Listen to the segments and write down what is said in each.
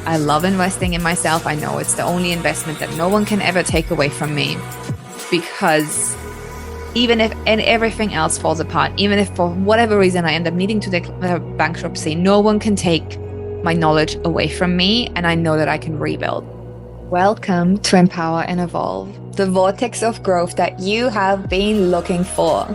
I love investing in myself. I know it's the only investment that no one can ever take away from me, because even if everything else falls apart, even if for whatever reason I end up needing to declare bankruptcy, no one can take my knowledge away from me, and I know that I can rebuild. Welcome to Empower and Evolve, the vortex of growth that you have been looking for.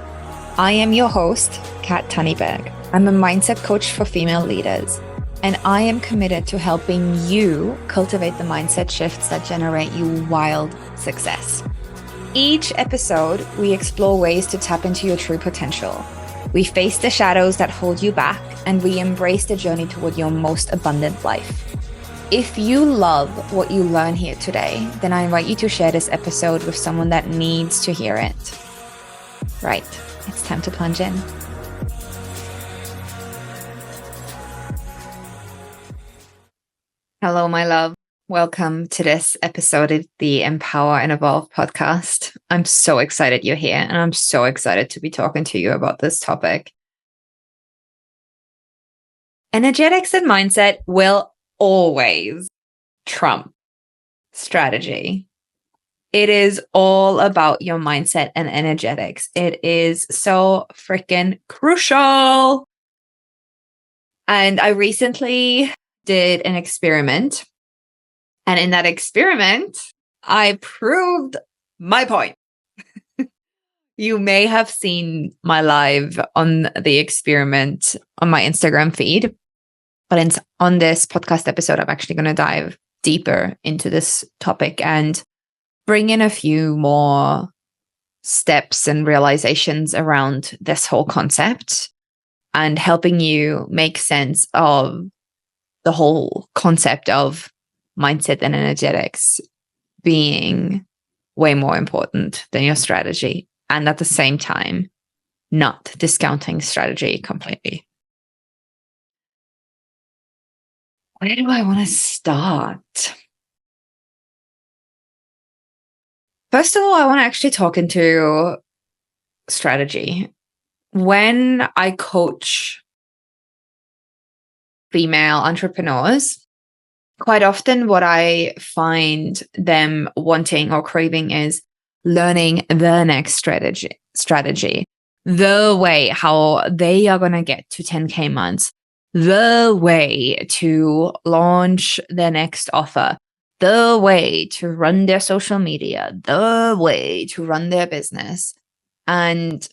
I am your host, Kat Tunnyberg. I'm a mindset coach for female leaders, and I am committed to helping you cultivate the mindset shifts that generate you wild success. Each episode, we explore ways to tap into your true potential. We face the shadows that hold you back, and we embrace the journey toward your most abundant life. If you love what you learn here today, then I invite you to share this episode with someone that needs to hear it. Right, it's time to plunge in. Hello, my love. Welcome to this episode of the Empower and Evolve podcast. I'm so excited you're here, and I'm so excited to be talking to you about this topic. Energetics and mindset will always trump strategy. It is all about your mindset and energetics. It is so freaking crucial. And I recently did an experiment. And in that experiment, I proved my point. You may have seen my live on the experiment on my Instagram feed. But on this podcast episode, I'm actually going to dive deeper into this topic and bring in a few more steps and realizations around this whole concept and helping you make sense of the whole concept of mindset and energetics being way more important than your strategy, and at the same time, not discounting strategy completely. Where do I want to start? First of all, I want to actually talk into strategy. When I coach female entrepreneurs, quite often what I find them wanting or craving is learning the next strategy, the way how they are going to get to 10K months, the way to launch their next offer, the way to run their social media, the way to run their business. And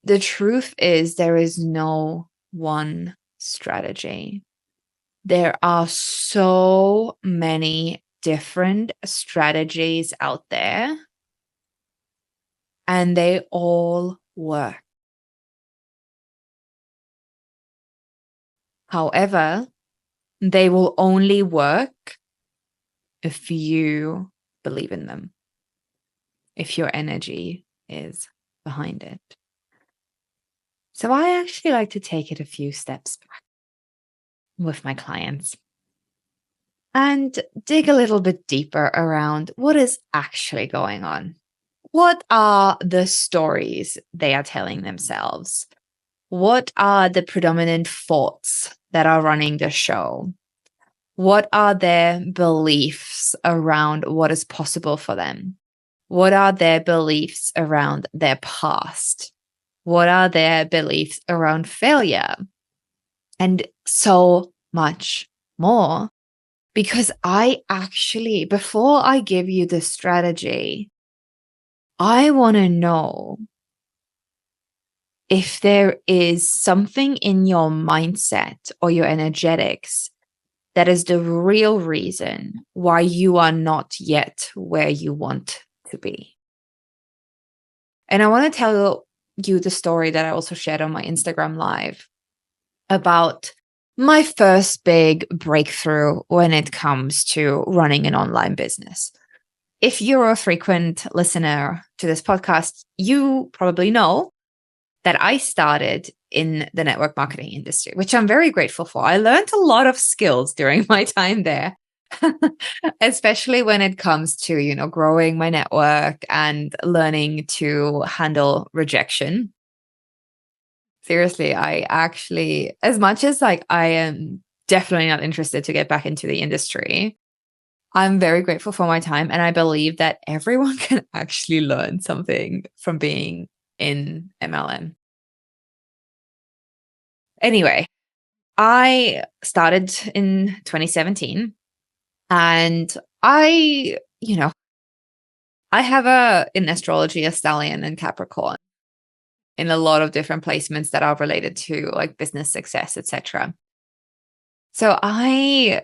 the truth is, there is no one strategy. There are so many different strategies out there, and they all work. However, they will only work if you believe in them, if your energy is behind it. So I actually like to take it a few steps back with my clients and dig a little bit deeper around what is actually going on. What are the stories they are telling themselves? What are the predominant thoughts that are running the show? What are their beliefs around what is possible for them? What are their beliefs around their past? What are their beliefs around failure? And so much more. Because I actually, before I give you the strategy, I want to know if there is something in your mindset or your energetics that is the real reason why you are not yet where you want to be. And I want to tell you the story that I also shared on my Instagram live about my first big breakthrough when it comes to running an online business. If you're a frequent listener to this podcast, you probably know that I started in the network marketing industry, which I'm very grateful for. I learned a lot of skills during my time there, especially when it comes to, growing my network and learning to handle rejection. Seriously, I actually, as much as I am definitely not interested to get back into the industry. I'm very grateful for my time. And I believe that everyone can actually learn something from being in MLM. Anyway, I started in 2017 and I have in astrology, a stallion and Capricorn in a lot of different placements that are related to like business success, etc. So I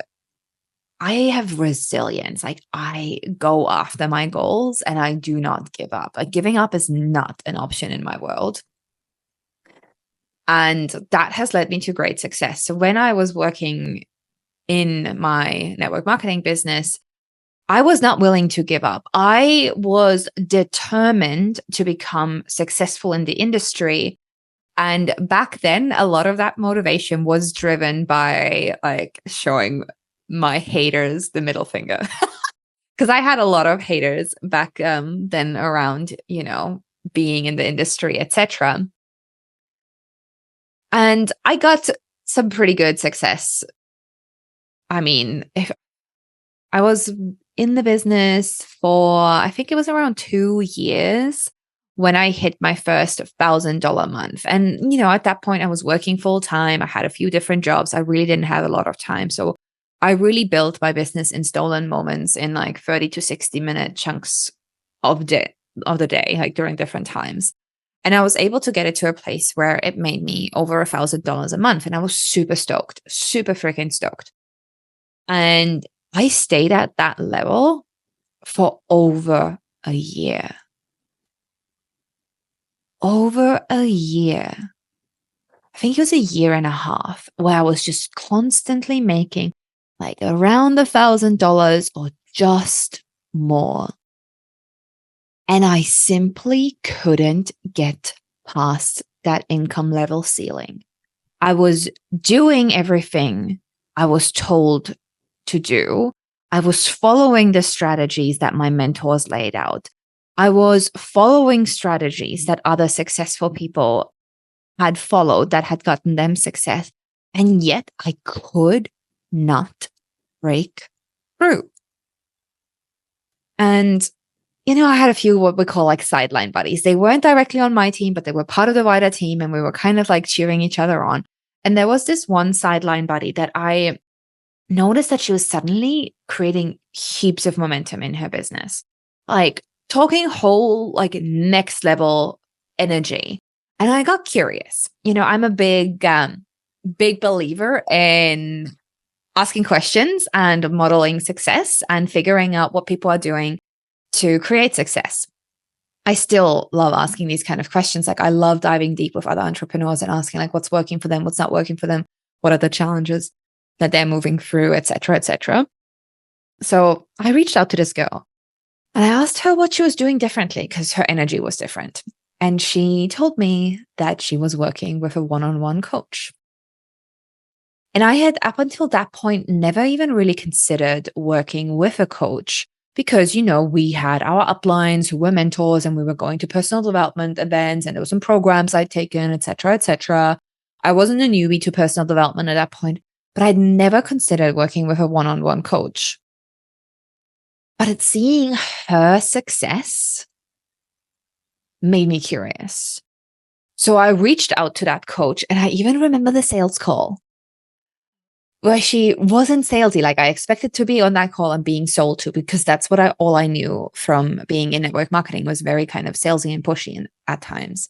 have resilience. Like I go after my goals and I do not give up. Like giving up is not an option in my world. And that has led me to great success. So when I was working in my network marketing business, I was not willing to give up. I was determined to become successful in the industry. And back then, a lot of that motivation was driven by like showing my haters the middle finger. Because I had a lot of haters back then around, being in the industry, etc. And I got some pretty good success. I mean, if I was in the business for, I think it was around 2 years when I hit my first $1,000 month. And, at that point, I was working full time. I had a few different jobs. I really didn't have a lot of time. So I really built my business in stolen moments in like 30 to 60-minute chunks of the day, like during different times. And I was able to get it to a place where it made me over $1,000 a month. And I was super stoked, super freaking stoked. And I stayed at that level for over a year. Over a year. I think it was a year and a half where I was just constantly making like around $1,000 or just more. And I simply couldn't get past that income level ceiling. I was doing everything I was told to do. I was following the strategies that my mentors laid out. I was following strategies that other successful people had followed that had gotten them success. And yet I could not break through. And, I had a few what we call like sideline buddies. They weren't directly on my team, but they were part of the wider team and we were kind of like cheering each other on. And there was this one sideline buddy that I noticed that she was suddenly creating heaps of momentum in her business, like talking whole, like next level energy. And I got curious. I'm a big believer in asking questions and modeling success and figuring out what people are doing to create success. I still love asking these kind of questions. Like I love diving deep with other entrepreneurs and asking like what's working for them, what's not working for them, what are the challenges that they're moving through, et cetera, et cetera. So I reached out to this girl and I asked her what she was doing differently because her energy was different. And she told me that she was working with a one-on-one coach. And I had up until that point never even really considered working with a coach because, we had our uplines who were mentors and we were going to personal development events and there were some programs I'd taken, et cetera, et cetera. I wasn't a newbie to personal development at that point, but I'd never considered working with a one-on-one coach. But seeing her success made me curious. So I reached out to that coach and I even remember the sales call where she wasn't salesy. Like I expected to be on that call and being sold to because that's what all I knew from being in network marketing was very kind of salesy and pushy at times.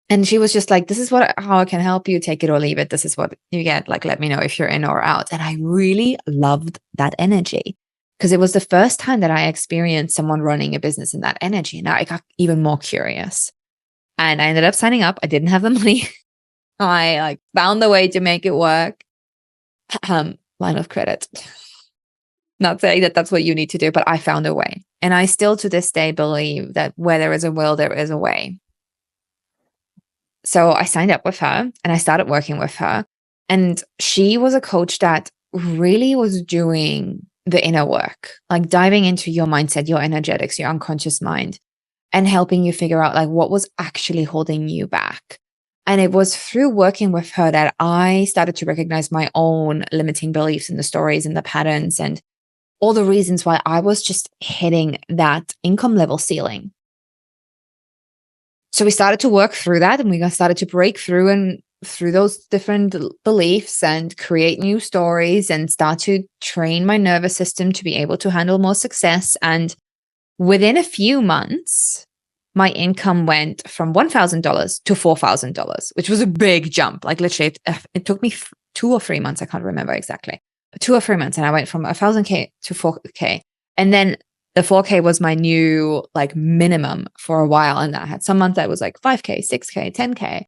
And she was just like, this is how I can help you, take it or leave it. This is what you get. Like, let me know if you're in or out. And I really loved that energy because it was the first time that I experienced someone running a business in that energy. And I got even more curious and I ended up signing up. I didn't have the money. I found the way to make it work. Line of credit. Not saying that that's what you need to do, but I found a way. And I still to this day believe that where there is a will, there is a way. So I signed up with her and I started working with her. And she was a coach that really was doing the inner work, like diving into your mindset, your energetics, your unconscious mind, and helping you figure out like what was actually holding you back. And it was through working with her that I started to recognize my own limiting beliefs and the stories and the patterns and all the reasons why I was just hitting that income level ceiling. So we started to work through that, and we started to break through and through those different beliefs and create new stories and start to train my nervous system to be able to handle more success. And within a few months, my income went from $1,000 to $4,000, which was a big jump. Like literally, it took me 2 or 3 months. I can't remember exactly. 2 or 3 months. And I went from 1,000K to 4K. And then the 4K was my new like minimum for a while. And I had some months that was like 5K, 6K, 10K.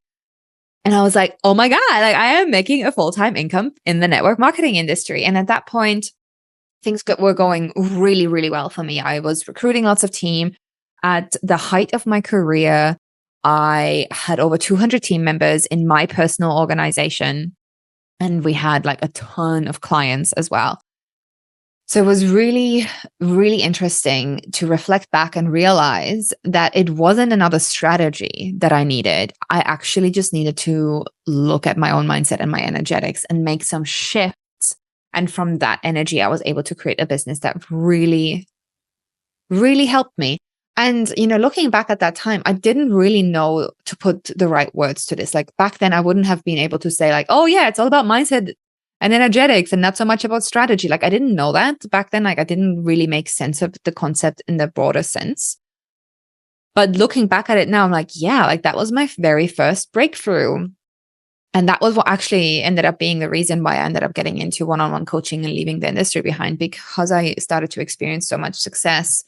And I was like, oh my God, like I am making a full-time income in the network marketing industry. And at that point, things were going really, really well for me. I was recruiting lots of team. At the height of my career, I had over 200 team members in my personal organization. And we had like a ton of clients as well. So it was really, really interesting to reflect back and realize that it wasn't another strategy that I needed. I actually just needed to look at my own mindset and my energetics and make some shifts. And from that energy, I was able to create a business that really, really helped me. And, looking back at that time, I didn't really know to put the right words to this. Like back then, I wouldn't have been able to say like, oh yeah, it's all about mindset and energetics and not so much about strategy. Like I didn't know that back then. Like I didn't really make sense of the concept in the broader sense. But looking back at it now, I'm like, yeah, like that was my very first breakthrough. And that was what actually ended up being the reason why I ended up getting into one-on-one coaching and leaving the industry behind, because I started to experience so much success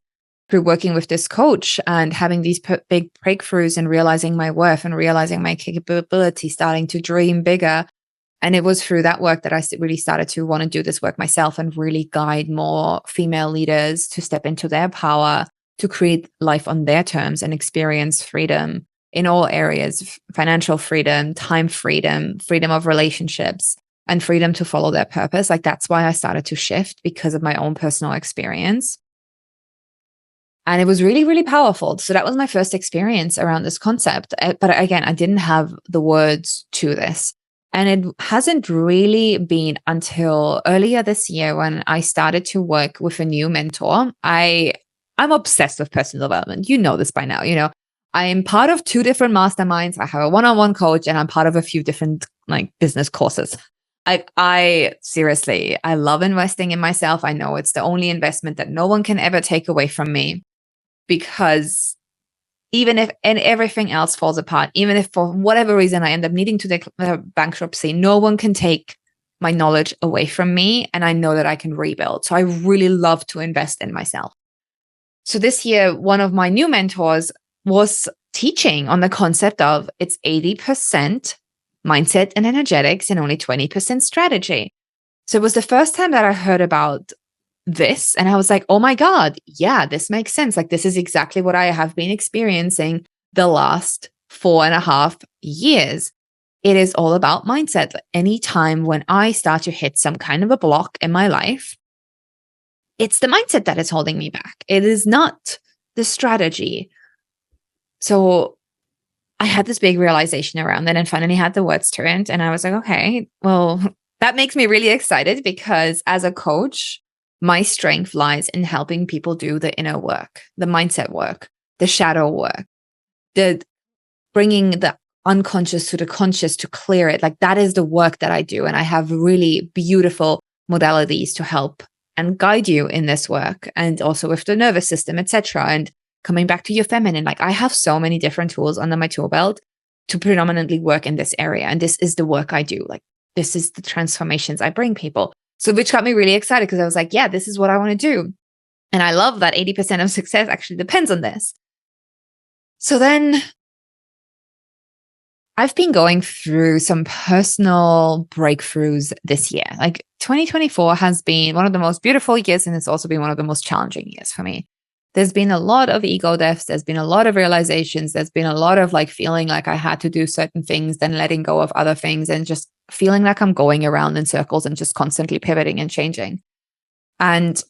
through working with this coach and having these big breakthroughs and realizing my worth and realizing my capability, starting to dream bigger. And it was through that work that I really started to want to do this work myself and really guide more female leaders to step into their power, to create life on their terms and experience freedom in all areas: financial freedom, time freedom, freedom of relationships, and freedom to follow their purpose. Like that's why I started to shift, because of my own personal experience. And it was really, really powerful. So that was my first experience around this concept. But again, I didn't have the words to this. And it hasn't really been until earlier this year when I started to work with a new mentor. I'm obsessed with personal development. You know this by now. I am part of 2 different masterminds. I have a one-on-one coach, and I'm part of a few different like business courses. I seriously, I love investing in myself. I know it's the only investment that no one can ever take away from me. Because even if everything else falls apart, even if for whatever reason I end up needing to declare bankruptcy, no one can take my knowledge away from me. And I know that I can rebuild. So I really love to invest in myself. So this year, one of my new mentors was teaching on the concept of it's 80% mindset and energetics and only 20% strategy. So it was the first time that I heard about this. And I was like, oh my God, yeah, this makes sense. Like, this is exactly what I have been experiencing the last 4.5 years. It is all about mindset. Anytime when I start to hit some kind of a block in my life, it's the mindset that is holding me back. It is not the strategy. So I had this big realization around that and finally had the words to it. And I was like, okay, well, that makes me really excited, because as a coach, my strength lies in helping people do the inner work, the mindset work, the shadow work, the bringing the unconscious to the conscious to clear it. Like that is the work that I do. And I have really beautiful modalities to help and guide you in this work, and also with the nervous system, etc. And coming back to your feminine, like I have so many different tools under my tool belt to predominantly work in this area. And this is the work I do. Like this is the transformations I bring people. So which got me really excited, because I was like, yeah, this is what I want to do. And I love that 80% of success actually depends on this. So then I've been going through some personal breakthroughs this year. Like 2024 has been one of the most beautiful years, and it's also been one of the most challenging years for me. There's been a lot of ego deaths. There's been a lot of realizations. There's been a lot of like feeling like I had to do certain things, then letting go of other things, and just feeling like I'm going around in circles and just constantly pivoting and changing. And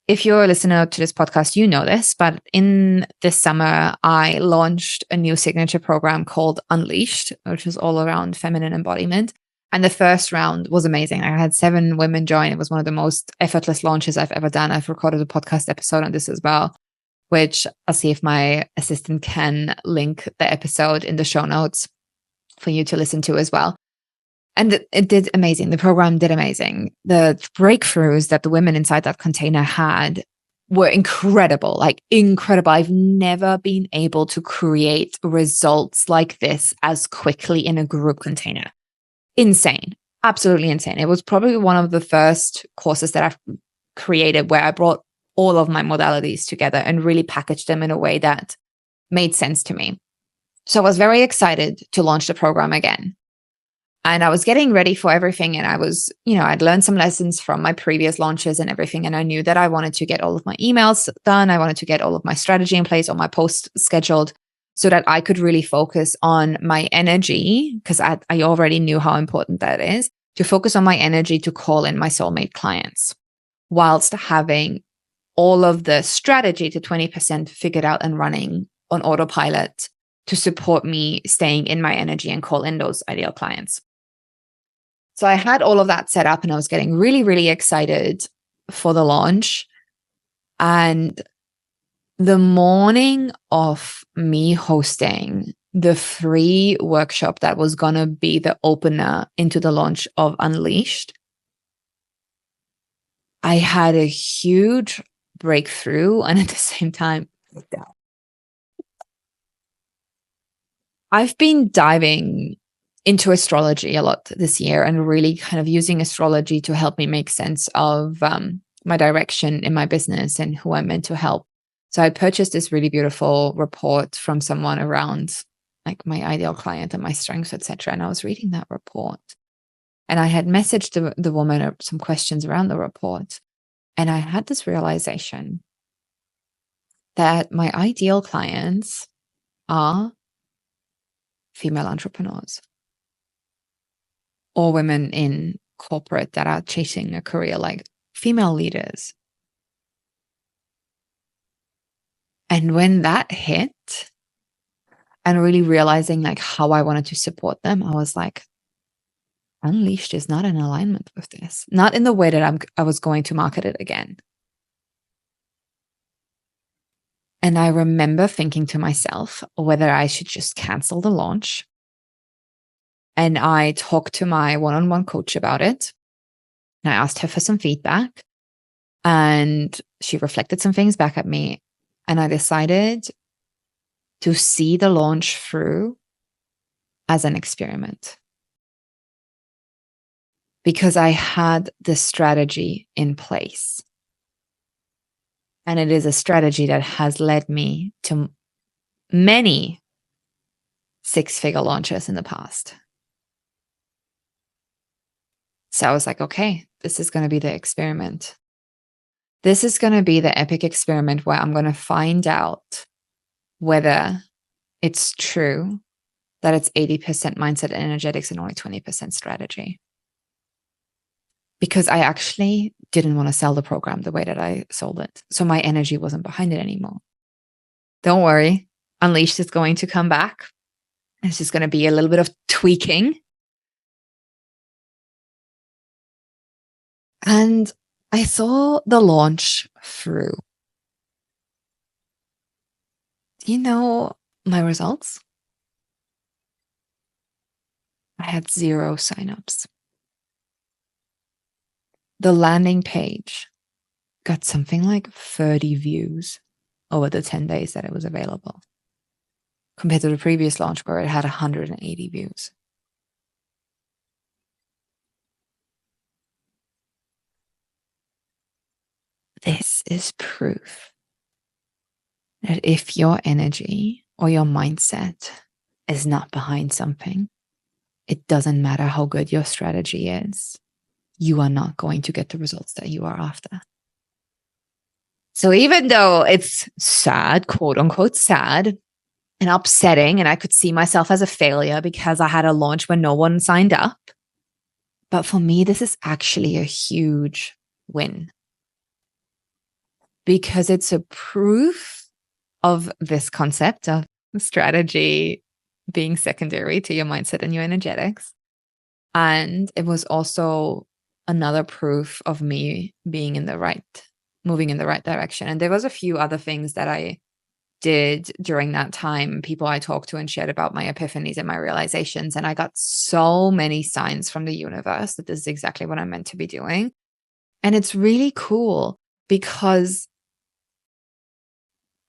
if you're a listener to this podcast, you know this, but in this summer, I launched a new signature program called Unleashed, which is all around feminine embodiment. And the first round was amazing. I had 7 women join. It was one of the most effortless launches I've ever done. I've recorded a podcast episode on this as well, which I'll see if my assistant can link the episode in the show notes for you to listen to as well. And it did amazing. The program did amazing. The breakthroughs that the women inside that container had were incredible, like incredible. I've never been able to create results like this as quickly in a group container. Insane, absolutely insane. It was probably one of the first courses that I've created where I brought all of my modalities together and really packaged them in a way that made sense to me. So I was very excited to launch the program again. And I was getting ready for everything. And I was, I'd learned some lessons from my previous launches and everything. And I knew that I wanted to get all of my emails done. I wanted to get all of my strategy in place, all my posts scheduled so that I could really focus on my energy, because I already knew how important that is, to focus on my energy to call in my soulmate clients whilst having all of the strategy to 20% figured out and running on autopilot to support me staying in my energy and call in those ideal clients. So I had all of that set up and I was getting really, really excited for the launch. And the morning of me hosting the free workshop that was going to be the opener into the launch of Unleashed, I had a huge breakthrough and at the same time, I've been diving into astrology a lot this year and really kind of using astrology to help me make sense of my direction in my business and who I'm meant to help. So I purchased this really beautiful report from someone around like my ideal client and my strengths, etc. And I was reading that report and I had messaged the woman some questions around the report. And I had this realization that my ideal clients are female entrepreneurs or women in corporate that are chasing a career, like female leaders. And when that hit and really realizing like how I wanted to support them, I was like, Unleashed is not in alignment with this, not in the way that I was going to market it again. And I remember thinking to myself whether I should just cancel the launch. And I talked to my one-on-one coach about it. And I asked her for some feedback. And she reflected some things back at me. And I decided to see the launch through as an experiment. Because I had the strategy in place. And it is a strategy that has led me to many 6-figure launches in the past. So I was like, okay, this is going to be the experiment. This is going to be the epic experiment where I'm going to find out whether it's true that it's 80% mindset and energetics and only 20% strategy. Because I actually didn't want to sell the program the way that I sold it. So my energy wasn't behind it anymore. Don't worry. Unleashed is going to come back. It's just going to be a little bit of tweaking. And I saw the launch through. You know my results? I had 0 signups. The landing page got something like 30 views over the 10 days that it was available, compared to the previous launch where it had 180 views. This is proof that if your energy or your mindset is not behind something, it doesn't matter how good your strategy is, you are not going to get the results that you are after. So even though it's sad, quote unquote sad, and upsetting, and I could see myself as a failure because I had a launch when no one signed up, but for me, this is actually a huge win. because it's a proof of this concept of strategy being secondary to your mindset and your energetics. And it was also another proof of me being moving in the right direction. And there was a few other things that I did during that time, people I talked to and shared about my epiphanies and my realizations. And I got so many signs from the universe that this is exactly what I'm meant to be doing. And it's really cool because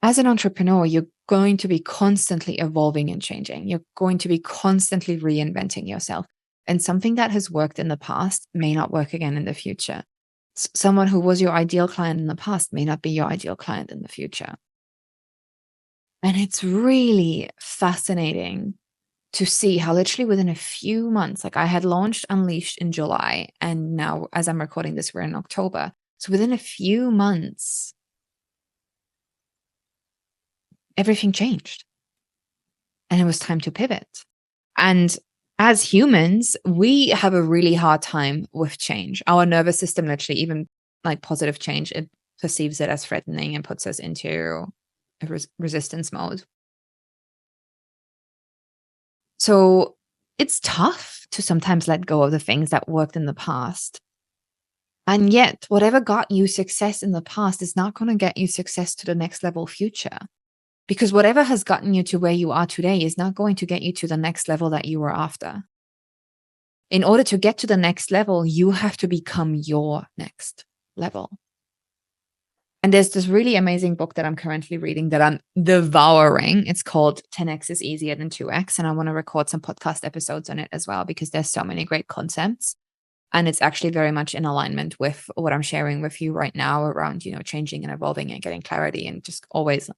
as an entrepreneur, you're going to be constantly evolving and changing. You're going to be constantly reinventing yourself. And something that has worked in the past may not work again in the future. Someone who was your ideal client in the past may not be your ideal client in the future. And it's really fascinating to see how literally within a few months, like I had launched Unleashed in July, and now as I'm recording this, we're in October. So within a few months, everything changed and it was time to pivot. And as humans, we have a really hard time with change. Our nervous system, literally, even like positive change, it perceives it as threatening and puts us into a resistance mode. So it's tough to sometimes let go of the things that worked in the past. And yet, whatever got you success in the past is not going to get you success to the next level future. Because whatever has gotten you to where you are today is not going to get you to the next level that you were after. In order to get to the next level, you have to become your next level. And there's this really amazing book that I'm currently reading that I'm devouring. It's called 10x is easier than 2x. And I want to record some podcast episodes on it as well, because there's so many great concepts. And it's actually very much in alignment with what I'm sharing with you right now around, changing and evolving and getting clarity and just always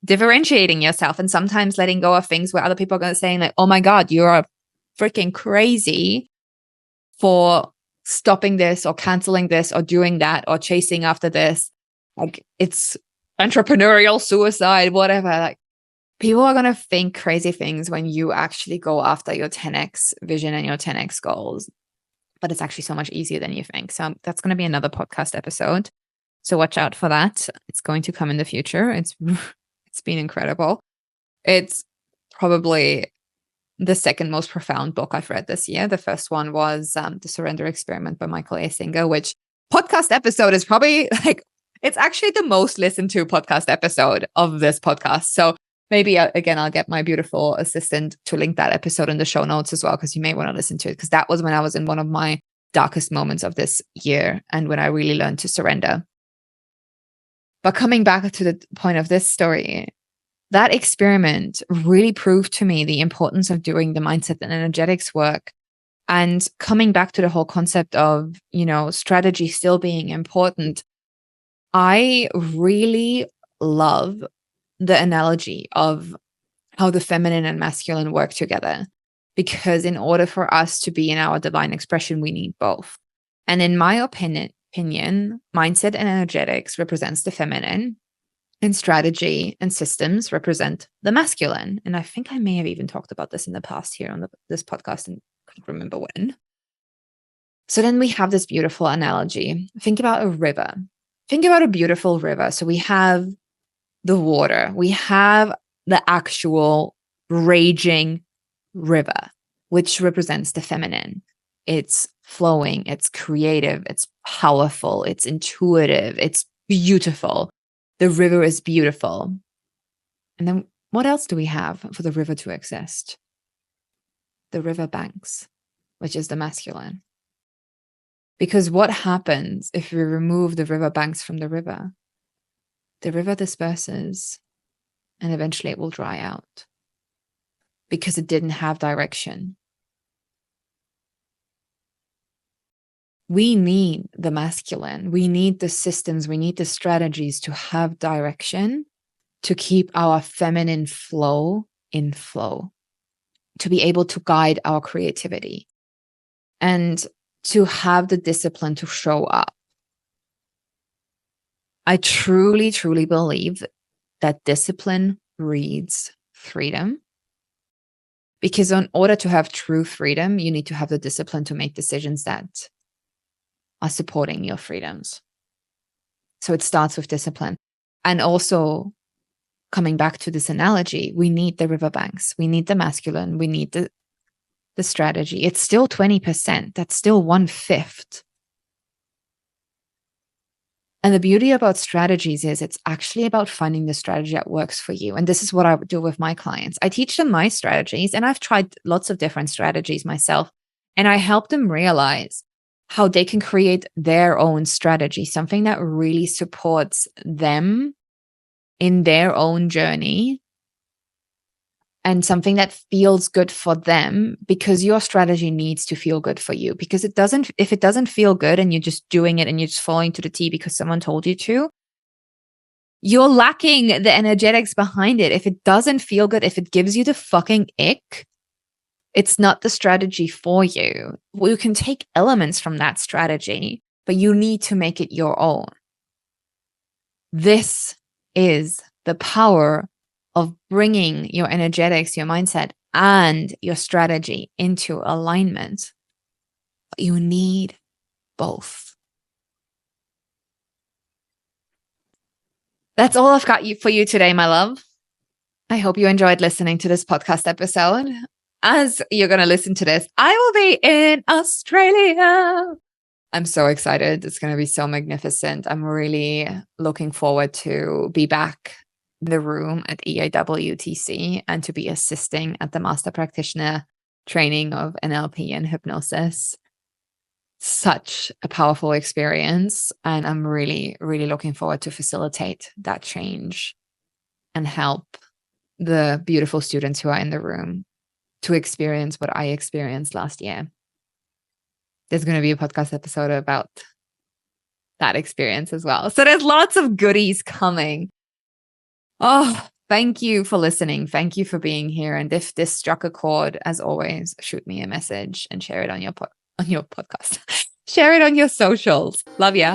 differentiating yourself, and sometimes letting go of things where other people are going to say like, oh my God, you're freaking crazy for stopping this or canceling this or doing that or chasing after this. Like, it's entrepreneurial suicide, whatever. Like, people are going to think crazy things when you actually go after your 10x vision and your 10x goals. But it's actually so much easier than you think. So that's going to be another podcast episode. So watch out for that. It's going to come in the future. It's been incredible. It's probably the second most profound book I've read this year. The first one was The Surrender Experiment by Michael A. Singer, which podcast episode is probably it's actually the most listened to podcast episode of this podcast. So maybe, again, I'll get my beautiful assistant to link that episode in the show notes as well, because you may want to listen to it, because that was when I was in one of my darkest moments of this year and when I really learned to surrender. But coming back to the point of this story, that experiment really proved to me the importance of doing the mindset and energetics work, and coming back to the whole concept of, strategy still being important. I really love the analogy of how the feminine and masculine work together, because in order for us to be in our divine expression, we need both. And in my opinion, mindset and energetics represents the feminine, and strategy and systems represent the masculine. And I think I may have even talked about this in the past here on this podcast, and I can't remember when. So then we have this beautiful analogy. Think about a river. Think about a beautiful river. So we have the water. We have the actual raging river, which represents the feminine. It's flowing, it's creative, it's powerful, it's intuitive, it's beautiful. The river is beautiful. And then what else do we have for the river to exist? The river banks, which is the masculine. Because what happens if we remove the river banks from the river? The river disperses and eventually it will dry out because it didn't have direction. We need the masculine. We need the systems. We need the strategies to have direction, to keep our feminine flow in flow, to be able to guide our creativity, and to have the discipline to show up. I truly, truly believe that discipline breeds freedom. Because in order to have true freedom, you need to have the discipline to make decisions that are supporting your freedoms. So it starts with discipline. And also, coming back to this analogy, we need the riverbanks, we need the masculine, we need the strategy. It's still 20%. That's still 1/5. And the beauty about strategies is it's actually about finding the strategy that works for you. And this is what I would do with my clients. I teach them my strategies, and I've tried lots of different strategies myself. And I help them realize how they can create their own strategy, something that really supports them in their own journey, and something that feels good for them, because your strategy needs to feel good for you. Because if it doesn't feel good and you're just doing it and you're just following to the T because someone told you to, you're lacking the energetics behind it. If it doesn't feel good, if it gives you the fucking ick, it's not the strategy for you. You can take elements from that strategy, but you need to make it your own. This is the power of bringing your energetics, your mindset, and your strategy into alignment. You need both. That's all I've got for you today, my love. I hope you enjoyed listening to this podcast episode. As you're going to listen to this, I will be in Australia. I'm so excited. It's going to be so magnificent. I'm really looking forward to be back in the room at EAWTC and to be assisting at the Master Practitioner training of NLP and hypnosis. Such a powerful experience. And I'm really, really looking forward to facilitate that change and help the beautiful students who are in the room to experience what I experienced last year. There's going to be a podcast episode about that experience as well. So there's lots of goodies coming. Oh, thank you for listening. Thank you for being here. And if this struck a chord, as always, shoot me a message and share it on your podcast. Share it on your socials. Love ya.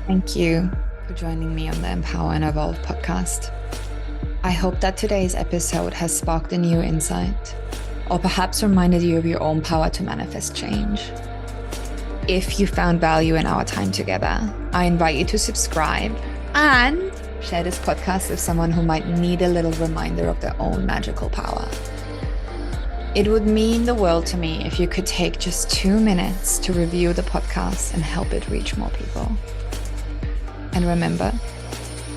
Thank you for joining me on the Empower and Evolve podcast. I hope that today's episode has sparked a new insight, or perhaps reminded you of your own power to manifest change. If you found value in our time together, I invite you to subscribe and share this podcast with someone who might need a little reminder of their own magical power. It would mean the world to me if you could take just 2 minutes to review the podcast and help it reach more people. And remember,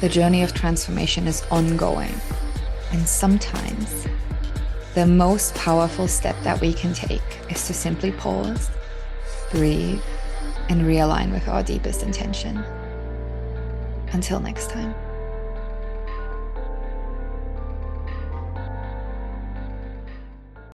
the journey of transformation is ongoing. And sometimes the most powerful step that we can take is to simply pause, breathe, and realign with our deepest intention. Until next time.